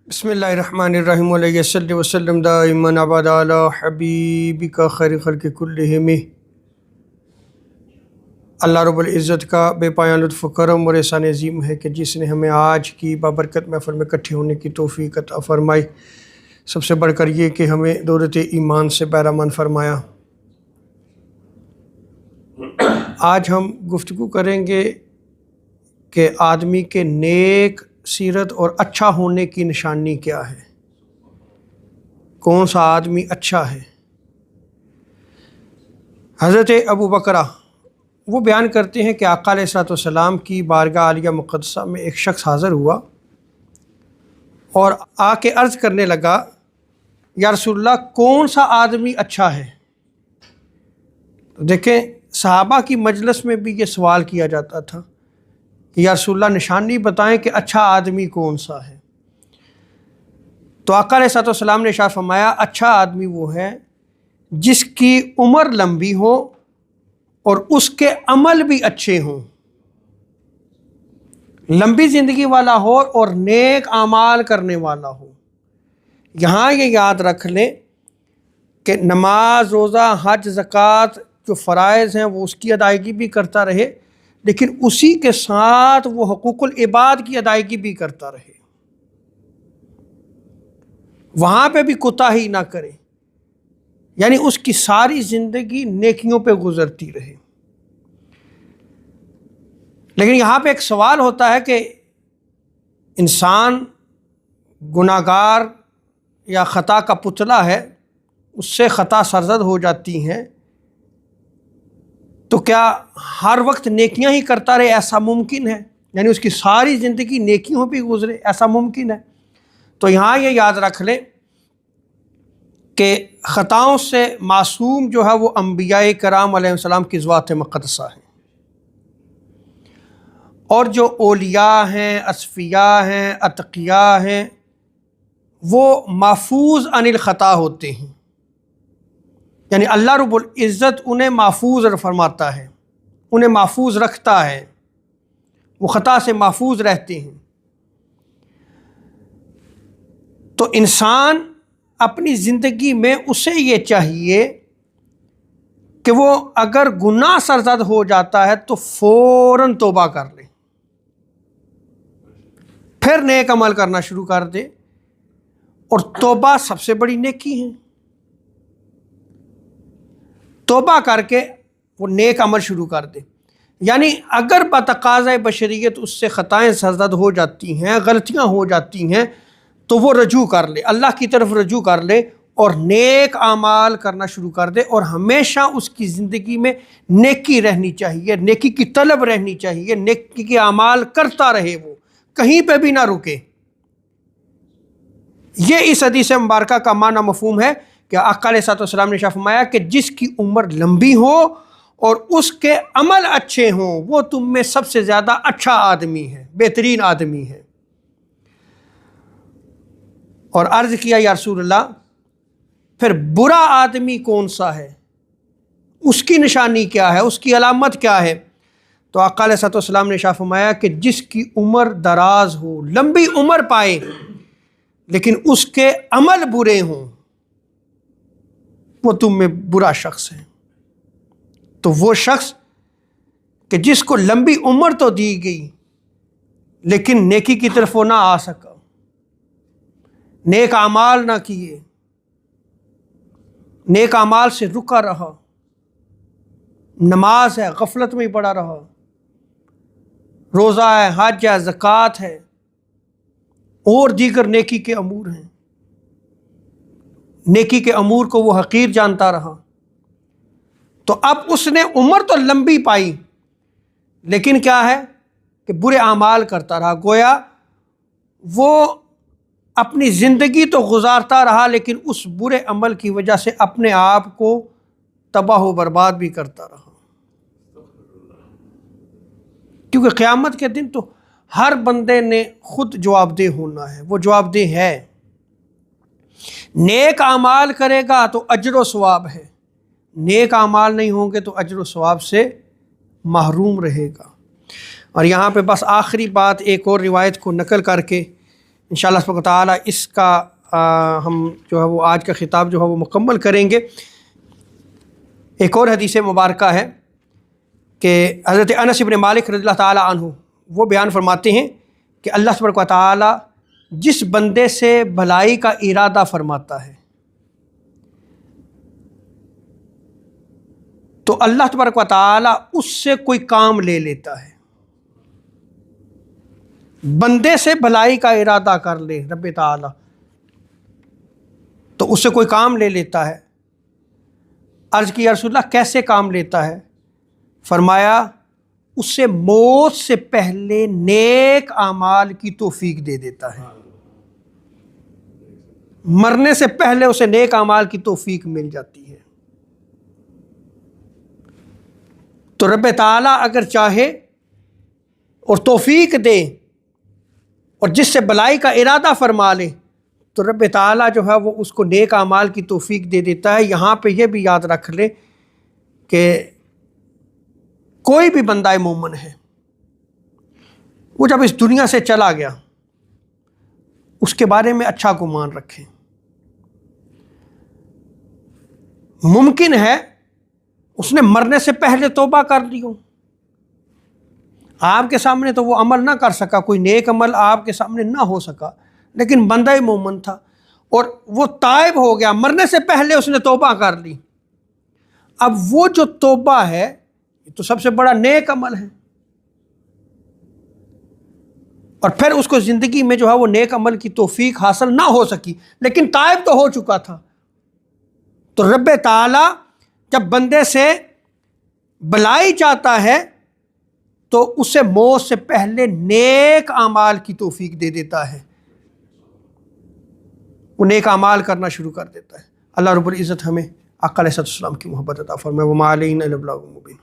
بسم اللہ الرحمن الرحیم علیہ صلی وسلم دائما ابدا علی حبیبک خیر خلق کلہم۔ اللہ رب العزت کا بے پایان لطف و کرم اور احسان عظیم ہے کہ جس نے ہمیں آج کی بابرکت محفل میں اکٹھے ہونے کی توفیق عطا فرمائی۔ سب سے بڑھ کر یہ کہ ہمیں دولت ایمان سے بہرہ مند فرمایا۔ آج ہم گفتگو کریں گے کہ آدمی کے نیک سیرت اور اچھا ہونے کی نشانی کیا ہے، کون سا آدمی اچھا ہے۔ حضرت ابو بکرہ وہ بیان کرتے ہیں کہ آقا علیہ الصلوۃ والسلام کی بارگاہ عالیہ مقدسہ میں ایک شخص حاضر ہوا اور آ کے عرض کرنے لگا، یا رسول اللہ کون سا آدمی اچھا ہے۔ دیکھیں صحابہ کی مجلس میں بھی یہ سوال کیا جاتا تھا کہ یا رسول اللہ نشانی بتائیں کہ اچھا آدمی کون سا ہے۔ تو آقا علیہ الصلوۃ والسلام نے ارشاد فرمایا، اچھا آدمی وہ ہے جس کی عمر لمبی ہو اور اس کے عمل بھی اچھے ہوں، لمبی زندگی والا ہو اور نیک اعمال کرنے والا ہو۔ یہاں یہ یاد رکھ لیں کہ نماز، روزہ، حج، زکوٰۃ جو فرائض ہیں وہ اس کی ادائیگی بھی کرتا رہے، لیکن اسی کے ساتھ وہ حقوق العباد کی ادائیگی بھی کرتا رہے، وہاں پہ بھی کوتاہی نہ کرے، یعنی اس کی ساری زندگی نیکیوں پہ گزرتی رہے۔ لیکن یہاں پہ ایک سوال ہوتا ہے کہ انسان گناہگار یا خطا کا پتلا ہے، اس سے خطا سرزد ہو جاتی ہیں، تو کیا ہر وقت نیکیاں ہی کرتا رہے؟ ایسا ممکن ہے؟ یعنی اس کی ساری زندگی نیکیوں پہ گزرے، ایسا ممکن ہے؟ تو یہاں یہ یاد رکھ لیں کہ خطاؤں سے معصوم جو ہے وہ انبیاء کرام علیہ السلام کی ذوات مقدسہ ہیں، اور جو اولیاء ہیں، اصفیاء ہیں، اتقیاء ہیں، وہ محفوظ عن الخطا ہوتے ہیں، یعنی اللہ رب العزت انہیں محفوظ فرماتا ہے، انہیں محفوظ رکھتا ہے، وہ خطا سے محفوظ رہتے ہیں۔ تو انسان اپنی زندگی میں اسے یہ چاہیے کہ وہ اگر گناہ سرزد ہو جاتا ہے تو فوراً توبہ کر لے، پھر نیک عمل کرنا شروع کر دے، اور توبہ سب سے بڑی نیکی ہے۔ توبہ کر کے وہ نیک عمل شروع کر دے، یعنی اگر بتقاضۂ بشریت اس سے خطائیں سرزد ہو جاتی ہیں، غلطیاں ہو جاتی ہیں، تو وہ رجوع کر لے، اللہ کی طرف رجوع کر لے اور نیک اعمال کرنا شروع کر دے، اور ہمیشہ اس کی زندگی میں نیکی رہنی چاہیے، نیکی کی طلب رہنی چاہیے، نیکی کے اعمال کرتا رہے، وہ کہیں پہ بھی نہ رکے۔ یہ اس حدیث مبارکہ کا معنی مفہوم ہے کہ آقا علیہ الصلوۃ والسلام نے فرمایا کہ جس کی عمر لمبی ہو اور اس کے عمل اچھے ہوں، وہ تم میں سب سے زیادہ اچھا آدمی ہے، بہترین آدمی ہے۔ اور عرض کیا یا رسول اللہ پھر برا آدمی کون سا ہے، اس کی نشانی کیا ہے، اس کی علامت کیا ہے؟ تو آقا علیہ الصلوۃ والسلام نے فرمایا کہ جس کی عمر دراز ہو، لمبی عمر پائے، لیکن اس کے عمل برے ہوں، وہ تم میں برا شخص ہے۔ تو وہ شخص کہ جس کو لمبی عمر تو دی گئی لیکن نیکی کی طرف وہ نہ آ سکا، نیک اعمال نہ کیے، نیک اعمال سے رکا رہا، نماز ہے غفلت میں ہی پڑا رہا، روزہ ہے، حج ہے، زکوٰۃ ہے، اور دیگر نیکی کے امور ہیں، نیکی کے امور کو وہ حقیر جانتا رہا، تو اب اس نے عمر تو لمبی پائی لیکن کیا ہے کہ برے اعمال کرتا رہا، گویا وہ اپنی زندگی تو گزارتا رہا لیکن اس برے عمل کی وجہ سے اپنے آپ کو تباہ و برباد بھی کرتا رہا، کیونکہ قیامت کے دن تو ہر بندے نے خود جواب دہ ہونا ہے، وہ جواب دہ ہے۔ نیک اعمال کرے گا تو اجر و ثواب ہے، نیک اعمال نہیں ہوں گے تو اجر و ثواب سے محروم رہے گا۔ اور یہاں پہ بس آخری بات ایک اور روایت کو نقل کر کے انشاءاللہ سبحانہ تعالیٰ اس کا ہم جو ہے وہ آج کا خطاب جو ہے وہ مکمل کریں گے۔ ایک اور حدیث مبارکہ ہے کہ حضرت انس بن مالک رضی اللہ تعالیٰ عنہ وہ بیان فرماتے ہیں کہ اللہ سبحانہ و تعالیٰ جس بندے سے بھلائی کا ارادہ فرماتا ہے تو اللہ تبارک و تعالیٰ اس سے کوئی کام لے لیتا ہے۔ بندے سے بھلائی کا ارادہ کر لے رب تعالیٰ تو اس سے کوئی کام لے لیتا ہے۔ عرض کی یا رسول اللہ کیسے کام لیتا ہے؟ فرمایا اس سے موت سے پہلے نیک اعمال کی توفیق دے دیتا ہے، مرنے سے پہلے اسے نیک اعمال کی توفیق مل جاتی ہے۔ تو رب تعالیٰ اگر چاہے اور توفیق دے اور جس سے بلائی کا ارادہ فرما لے تو رب تعالیٰ جو ہے وہ اس کو نیک اعمال کی توفیق دے دیتا ہے۔ یہاں پہ یہ بھی یاد رکھ لے کہ کوئی بھی بندہ مومن ہے وہ جب اس دنیا سے چلا گیا اس کے بارے میں اچھا گمان رکھیں۔ ممکن ہے اس نے مرنے سے پہلے توبہ کر لی ہو، آپ کے سامنے تو وہ عمل نہ کر سکا، کوئی نیک عمل آپ کے سامنے نہ ہو سکا، لیکن بندہ مومن تھا اور وہ تائب ہو گیا، مرنے سے پہلے اس نے توبہ کر لی۔ اب وہ جو توبہ ہے یہ تو سب سے بڑا نیک عمل ہے، اور پھر اس کو زندگی میں جو ہے وہ نیک عمل کی توفیق حاصل نہ ہو سکی لیکن تائب تو ہو چکا تھا۔ تو رب تعالیٰ جب بندے سے بلائی چاہتا ہے تو اسے موت سے پہلے نیک اعمال کی توفیق دے دیتا ہے، وہ نیک اعمال کرنا شروع کر دیتا ہے۔ اللہ رب العزت ہمیں آقا علیہ السلام کی محبت عطا فرمائے۔ وما علینا الا البلاغ المبین۔